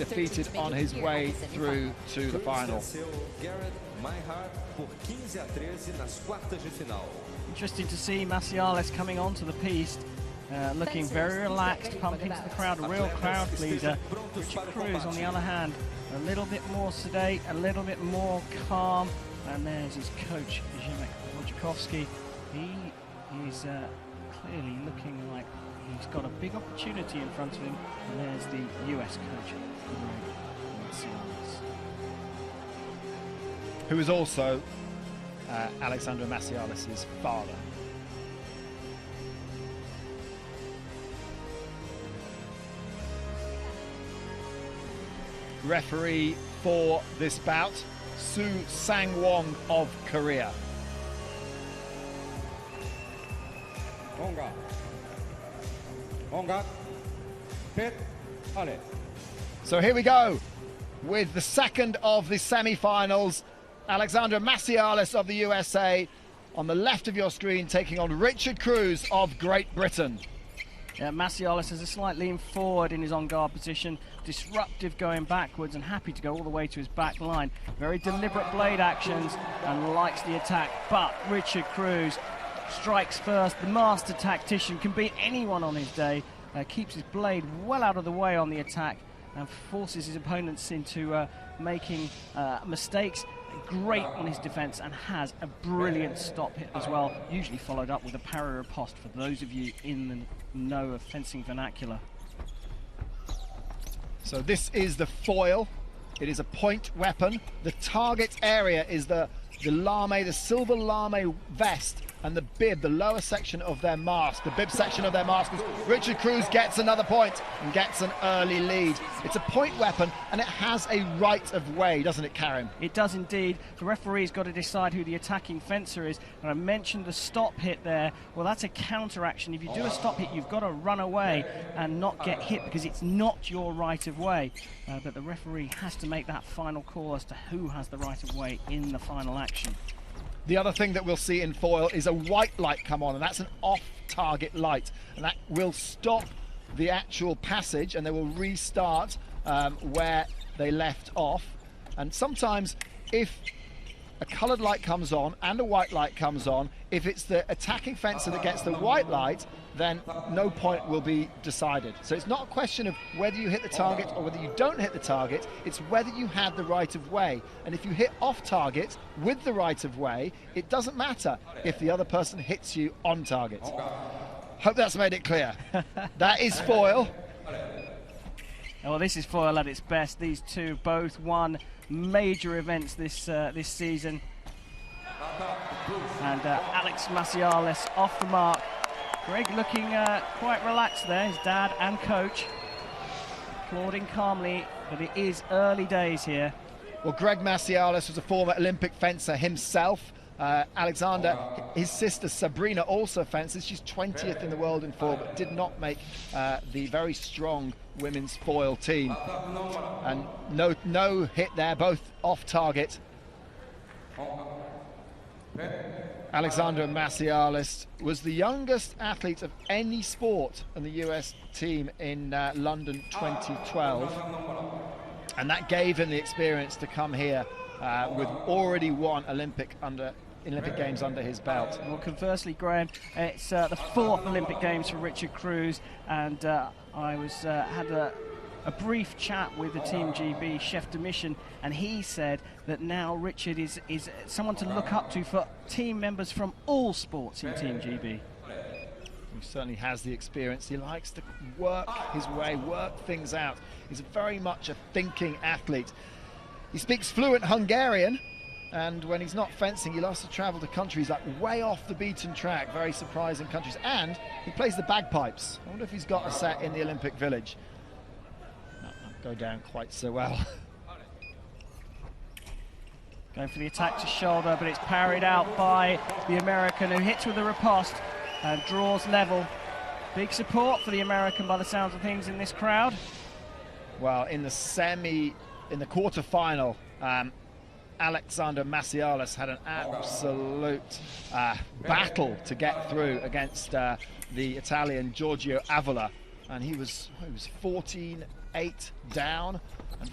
defeated on his way through to the final. Interesting to see Massialas coming onto the piste, looking very relaxed, pumping to the crowd, a real crowd pleaser. Richard Kruse, on the other hand, a little bit more sedate, a little bit more calm. And there's his coach, Wojciechowski. He is clearly looking like he's got a big opportunity in front of him. And there's the US coach, Massialas, who is also Alexander Massialas' father. Referee for this bout, Su Sang-won of Korea. So here we go with the second of the semi-finals. Alexander Massialas of the USA on the left of your screen, taking on Richard Kruse of Great Britain. Yeah, Massialas has a slight lean forward in his on-guard position, disruptive going backwards and happy to go all the way to his back line. Very deliberate blade actions and likes the attack, but Richard Kruse strikes first. The master tactician can beat anyone on his day, keeps his blade well out of the way on the attack and forces his opponents into making mistakes. Great on his defense and has a brilliant stop hit as well, usually followed up with a parry riposte for those of you in the know of fencing vernacular. So this is the foil. It is a point weapon. The target area is the lame, the silver lame vest, and the bib, the lower section of their mask, the bib section of their mask. Richard Kruse gets another point and gets an early lead. It's a point weapon and it has a right of way, doesn't it, Karim? It does indeed. The referee's got to decide who the attacking fencer is. And I mentioned the stop hit there. Well, that's a counter action. If you do a stop hit, you've got to run away and not get hit because it's not your right of way. But the referee has to make that final call as to who has the right of way in the final action. The other thing that we'll see in foil is a white light come on, and that's an off-target light, and that will stop the actual passage and they will restart where they left off. And sometimes if a coloured light comes on and a white light comes on, if it's the attacking fencer that gets the white light, then no point will be decided. So it's not a question of whether you hit the target or whether you don't hit the target, it's whether you had the right of way. And if you hit off target with the right of way, it doesn't matter if the other person hits you on target. Hope that's made it clear. That is foil. Well, this is foil at its best. These two both won major events this season. And Alex Massialas off the mark. Greg looking quite relaxed there, his dad and coach. Applauding calmly, but it is early days here. Well, Greg Massialas was a former Olympic fencer himself. Alexander, his sister Sabrina, also fences. She's 20th in the world in foil, but did not make the very strong women's foil team. And no hit there, both off target. Alexander Massialas was the youngest athlete of any sport in the US team in London 2012. And that gave him the experience to come here with already won Olympic Games under his belt. Well, conversely, Graham, it's the fourth Olympic Games for Richard Kruse, and I had a brief chat with the Team GB chef de mission, and he said that now Richard is someone to look up to for team members from all sports in Team GB. He certainly has the experience. He likes to work his way, work things out. He's very much a thinking athlete. He speaks fluent Hungarian, and when he's not fencing, he loves to travel to countries like way off the beaten track, very surprising countries, and he plays the bagpipes. I wonder if he's got a set in the Olympic Village. That won't go down quite so well. Going for the attack to shoulder, but it's parried out by the American, who hits with a riposte and draws level. Big support for the American by the sounds of things in this crowd. Well, in the quarter-final, Alexander Massialas had an absolute battle to get through against the Italian Giorgio Avola, and he was 14 8 down, and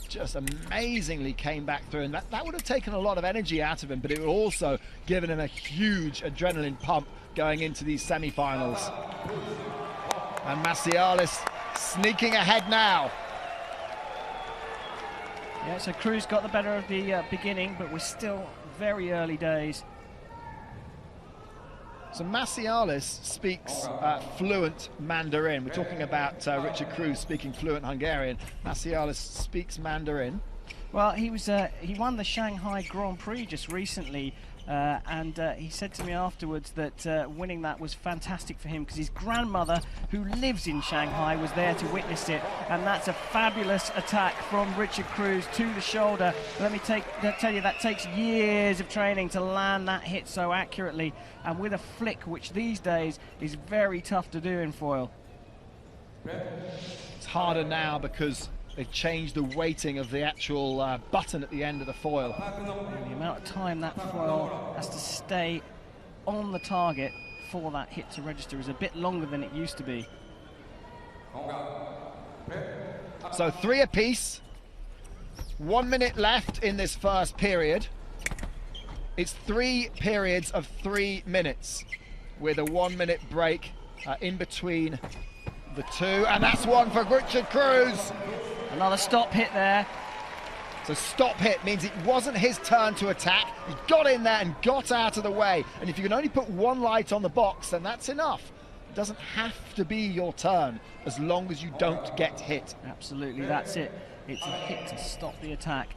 just amazingly came back through. And that would have taken a lot of energy out of him, but it would also given him a huge adrenaline pump going into these semi-finals. And Massialas sneaking ahead now. Yeah, so Kruse got the better of the beginning, but we're still very early days. So Massialas speaks fluent Mandarin. We're talking about Richard Kruse speaking fluent Hungarian. Massialas speaks Mandarin. Well, he won the Shanghai Grand Prix just recently, and he said to me afterwards that winning that was fantastic for him because his grandmother, who lives in Shanghai, was there to witness it. And that's a fabulous attack from Richard Kruse to the shoulder. Let me tell you, that takes years of training to land that hit so accurately, and with a flick, which these days is very tough to do in foil. It's harder now because they've changed the weighting of the actual button at the end of the foil. And the amount of time that foil has to stay on the target for that hit to register is a bit longer than it used to be. So 3 apiece. 1 minute left in this first period. It's 3 periods of 3 minutes with a 1 minute break in between the two. And that's one for Richard Kruse. Another stop hit there. So stop hit means it wasn't his turn to attack. He got in there and got out of the way. And if you can only put 1 light on the box, then that's enough. It doesn't have to be your turn as long as you don't get hit. Absolutely, that's it. It's a hit to stop the attack.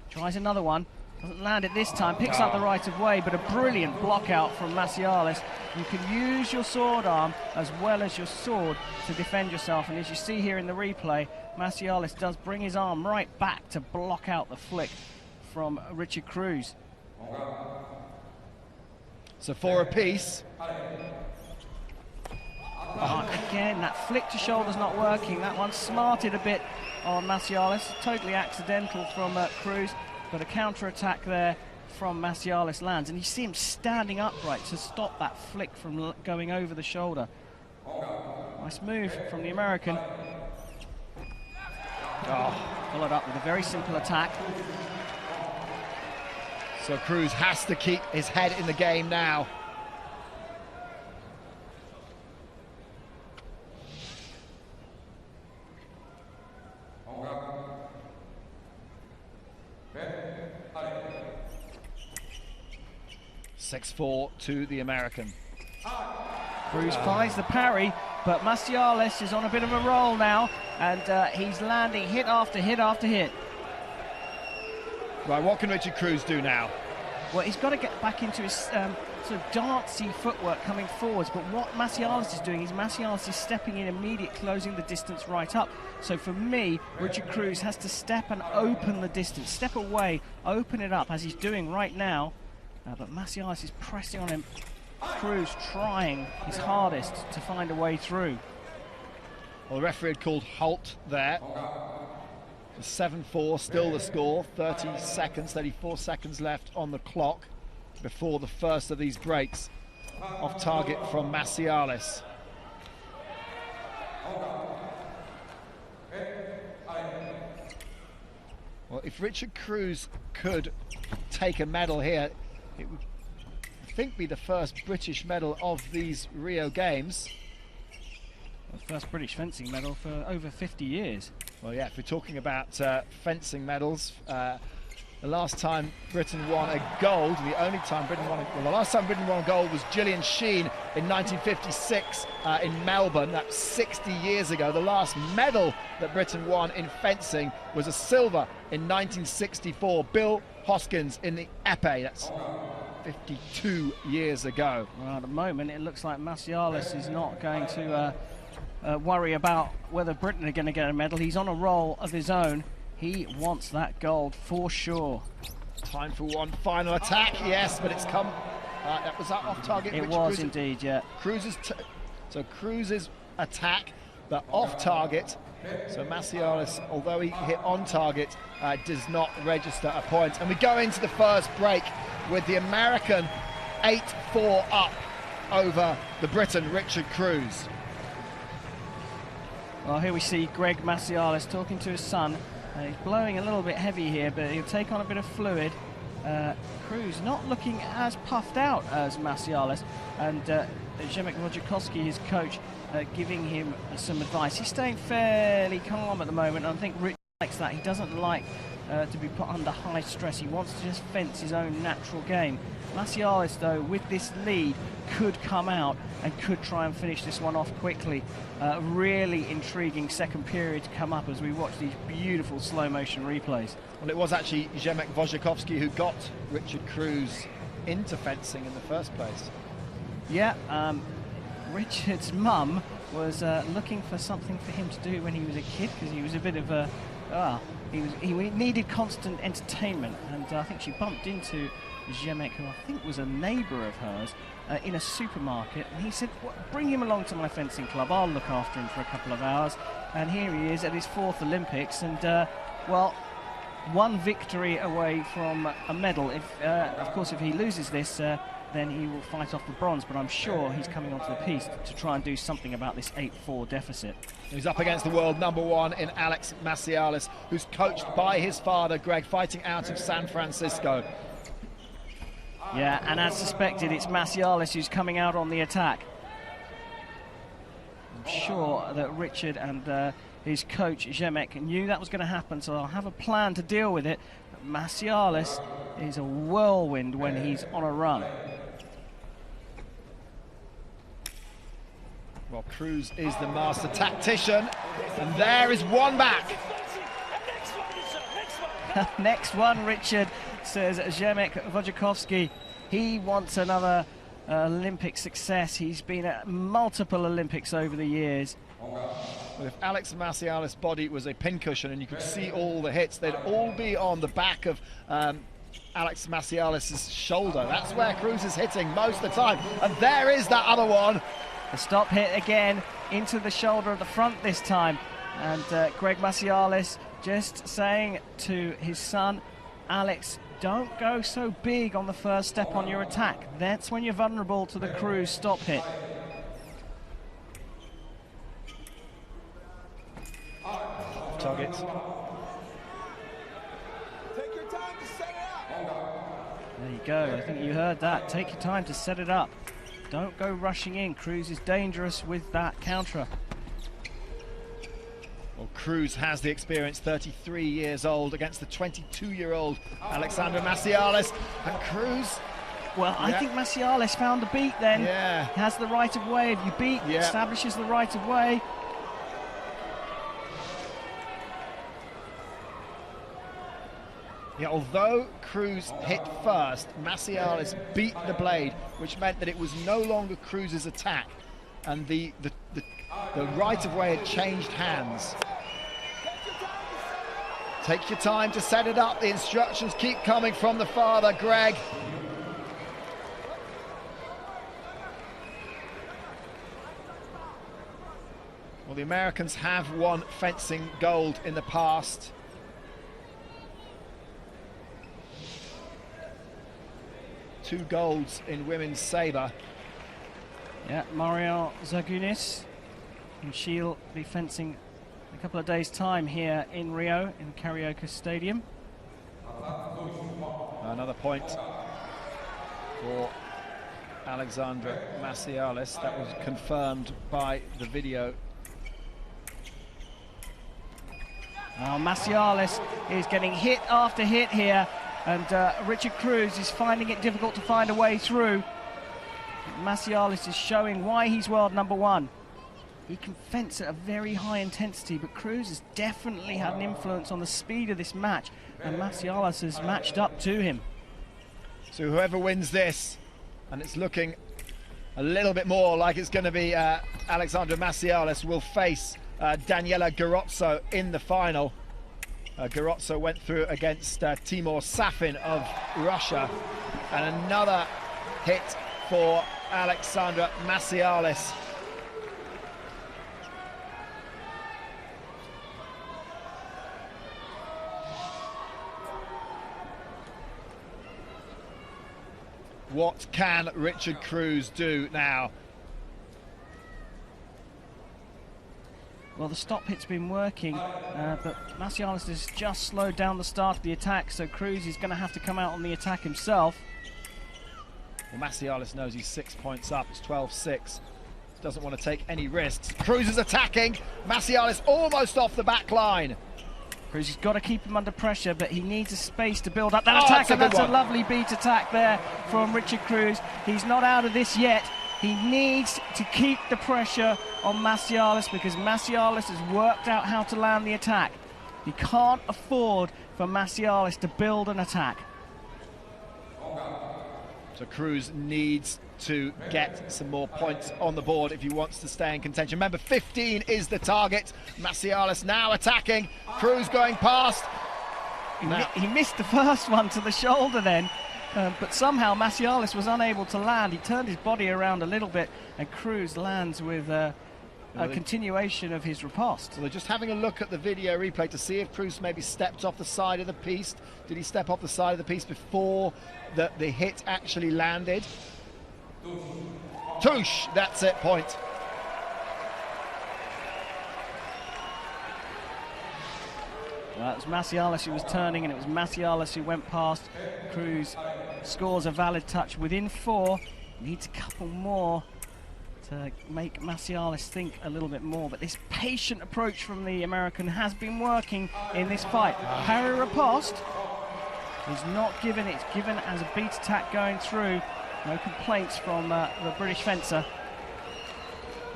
Tries another one. Doesn't land it this time. Picks up the right of way, but a brilliant block out from Massialas. You can use your sword arm as well as your sword to defend yourself. And as you see here in the replay, Massialas does bring his arm right back to block out the flick from Richard Kruse. So 4 apiece. Again, that flick to shoulder's not working. That one smarted a bit on Massialas. Totally accidental from Kruse, but a counter-attack there from Massialas lands. And you see him standing upright to stop that flick from going over the shoulder. Nice move from the American. Followed up with a very simple attack. So Kruse has to keep his head in the game now. (6-4) to the American. Kruse finds the parry, but Massialas is on a bit of a roll now, and he's landing hit after hit after hit. Right, what can Richard Kruse do now? Well, he's got to get back into his sort of dancey footwork coming forwards, but what Massialas is doing is Massialas is stepping in immediately, closing the distance right up. So for me, Richard Kruse has to step and open the distance, step away, open it up, as he's doing right now. But Massialas is pressing on him. Kruse trying his hardest to find a way through. Well, the referee had called halt there. 7-4, still the score. 34 seconds left on the clock before the first of these breaks. Off target from Massialas. Well, if Richard Kruse could take a medal here, it would, I think, be the first British medal of these Rio Games. The first British fencing medal for over 50 years. Well, yeah, if we're talking about fencing medals, the last time Britain won a gold, the only time Britain won the last time Britain won a gold was Gillian Sheen in 1956 in Melbourne. That's 60 years ago. The last medal that Britain won in fencing was a silver in 1964. Bill Hoskins in the épée. That's 52 years ago. Well, at the moment, it looks like Massialas is not going to worry about whether Britain are going to get a medal. He's on a roll of his own. He wants that gold for sure. Time for one final attack, yes, but it's come. That was off target. It was indeed, yeah. Kruse's attack, but off target. So Massialas, although he hit on target, does not register a point. And we go into the first break with the American 8-4 up over the Briton Richard Kruse. Well, here we see Greg Massialas talking to his son. He's blowing a little bit heavy here, but he'll take on a bit of fluid. Kruse not looking as puffed out as Massialas, and Zdeněk Wojciechowski, his coach, giving him some advice. He's staying fairly calm at the moment, and I think Rich likes that. He doesn't like to be put under high stress. He wants to just fence his own natural game. Massialas, though, with this lead, could come out and could try and finish this one off quickly. Really intriguing second period to come up as we watch these beautiful slow motion replays. Well, it was actually Zdeněk Wojciechowski who got Richard Kruse into fencing in the first place. Yeah, Richard's mum was looking for something for him to do when he was a kid, because he was a bit of a... he needed constant entertainment, and I think she bumped into Zdeněk, who I think was a neighbour of hers, in a supermarket, and he said, bring him along to my fencing club, I'll look after him for a couple of hours. And here he is at his 4th Olympics, and well, one victory away from a medal. Of course, if he loses this, then he will fight off the bronze, but I'm sure he's coming onto the piste to try and do something about this 8-4 deficit. He's up against the world #1 in Alex Massialas, who's coached by his father, Greg, fighting out of San Francisco. Yeah, and as suspected, it's Massialas who's coming out on the attack. I'm sure that Richard and his coach, Zdeněk, knew that was going to happen, so they'll have a plan to deal with it. Massialas is a whirlwind when he's on a run. Well, Kruse is the master tactician, and there is one back. Next one, Richard, says Zdeněk Wojciechowski. He wants another Olympic success. He's been at multiple Olympics over the years. Well, if Alex Massialas' body was a pincushion and you could see all the hits, they'd all be on the back of Alex Massialas' shoulder. That's where Kruse is hitting most of the time. And there is that other one. The stop hit again into the shoulder of the front this time. And Greg Massialas just saying to his son, Alex, don't go so big on the first step on your attack. That's when you're vulnerable to the Kruse stop hit. Target. Take your time to set it up. There you go. I think you heard that. Take your time to set it up. Don't go rushing in. Kruse is dangerous with that counter. Well, Kruse has the experience, 33 years old, against the 22-year-old Alexander Massialas. And Kruse... Well, I think Massialas found the beat then. Yeah. He has the right of way. If you beat, establishes the right of way. Yeah, although Kruse hit first, Massialas beat the blade, which meant that it was no longer Kruse's attack, and the right of way had changed hands. Take your time to set it up. The instructions keep coming from the father, Greg. Well, the Americans have won fencing gold in the past. Two golds in women's sabre. Yeah, Marion Zagunis, and she'll be fencing in a couple of days' time here in Rio, in Carioca Stadium. Another point for Alexandra Massialas. That was confirmed by the video. Massialas is getting hit after hit here, and Richard Kruse is finding it difficult to find a way through. Massialas is showing why he's world #1. He can fence at a very high intensity, but Kruse has definitely had an influence on the speed of this match, and Massialas has matched up to him. So whoever wins this, and it's looking a little bit more like it's going to be Alexandra Massialas, will face Daniela Garozzo in the final. Garozzo went through against Timur Safin of Russia, and another hit for Alexandra Massialas. What can Richard Kruse do now? Well, the stop hit's been working, but Massialas has just slowed down the start of the attack, so Kruse is going to have to come out on the attack himself. Well, Massialas knows he's 6 points up. It's 12-6. Doesn't want to take any risks. Kruse is attacking. Massialas almost off the back line. Kruse has got to keep him under pressure, but he needs a space to build up that attack, and that's a lovely beat attack there from Richard Kruse. He's not out of this yet. He needs to keep the pressure on Massialas because Massialas has worked out how to land the attack. He can't afford for Massialas to build an attack. So Kruse needs to get some more points on the board if he wants to stay in contention. Remember, 15 is the target. Massialas now attacking. Kruse going past. He missed the first one to the shoulder then. But somehow Massialas was unable to land. He turned his body around a little bit, and Kruse lands with a continuation of his riposte. So they're just having a look at the video replay to see if Kruse maybe stepped off the side of the piece. Did he step off the side of the piece before the hit actually landed? Touche, that's it, point. Well, it was Massialas who was turning, and it was Massialas who went past. Kruse scores a valid touch within 4. Needs a couple more to make Massialas think a little bit more. But this patient approach from the American has been working in this fight. Parry riposte is not given. It's given as a beat attack going through. No complaints from the British fencer.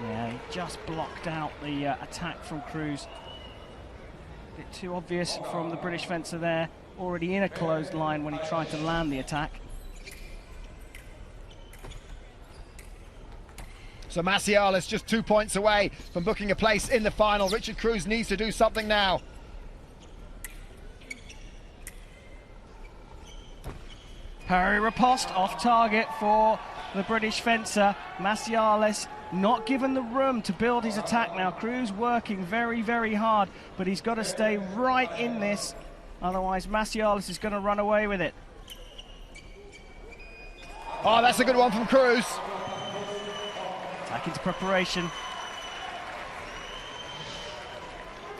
Yeah, he just blocked out the attack from Kruse. Bit too obvious from the British fencer there, already in a closed line when he tried to land the attack. So Massialas just 2 points away from booking a place in the final. Richard Kruse needs to do something now. Parry riposte off target for the British fencer. Massialas not given the room to build his attack now. Kruse working very, very hard, but he's got to stay right in this. Otherwise, Massialas is going to run away with it. Oh, that's a good one from Kruse. Back into preparation.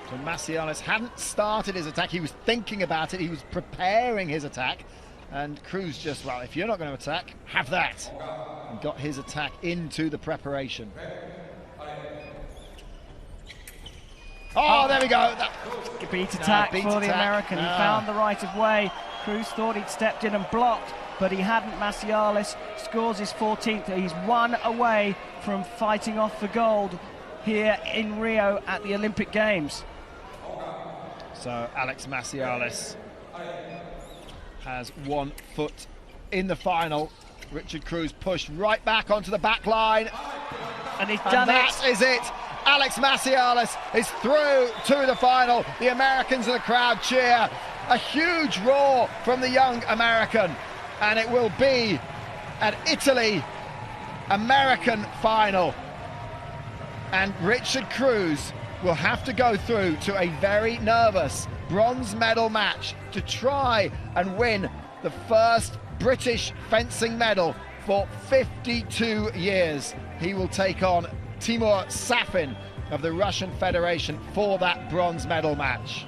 So Massialas hadn't started his attack. He was thinking about it. He was preparing his attack. And Kruse just, well, if you're not going to attack, have that. And got his attack into the preparation. Oh, there we go. Beat attack for the American. He found the right of way. Kruse thought he'd stepped in and blocked, but he hadn't. Massialas scores his 14th. He's 1 away from fighting off for gold here in Rio at the Olympic Games. So Alex Massialas has 1 foot in the final. Richard Kruse pushed right back onto the back line. And he's done it. That is it. Alex Massialas is through to the final. The Americans in the crowd cheer. A huge roar from the young American. And it will be an Italy-American final. And Richard Kruse will have to go through to a very nervous bronze medal match to try and win the first British fencing medal for 52 years. He will take on Timur Safin of the Russian Federation for that bronze medal match.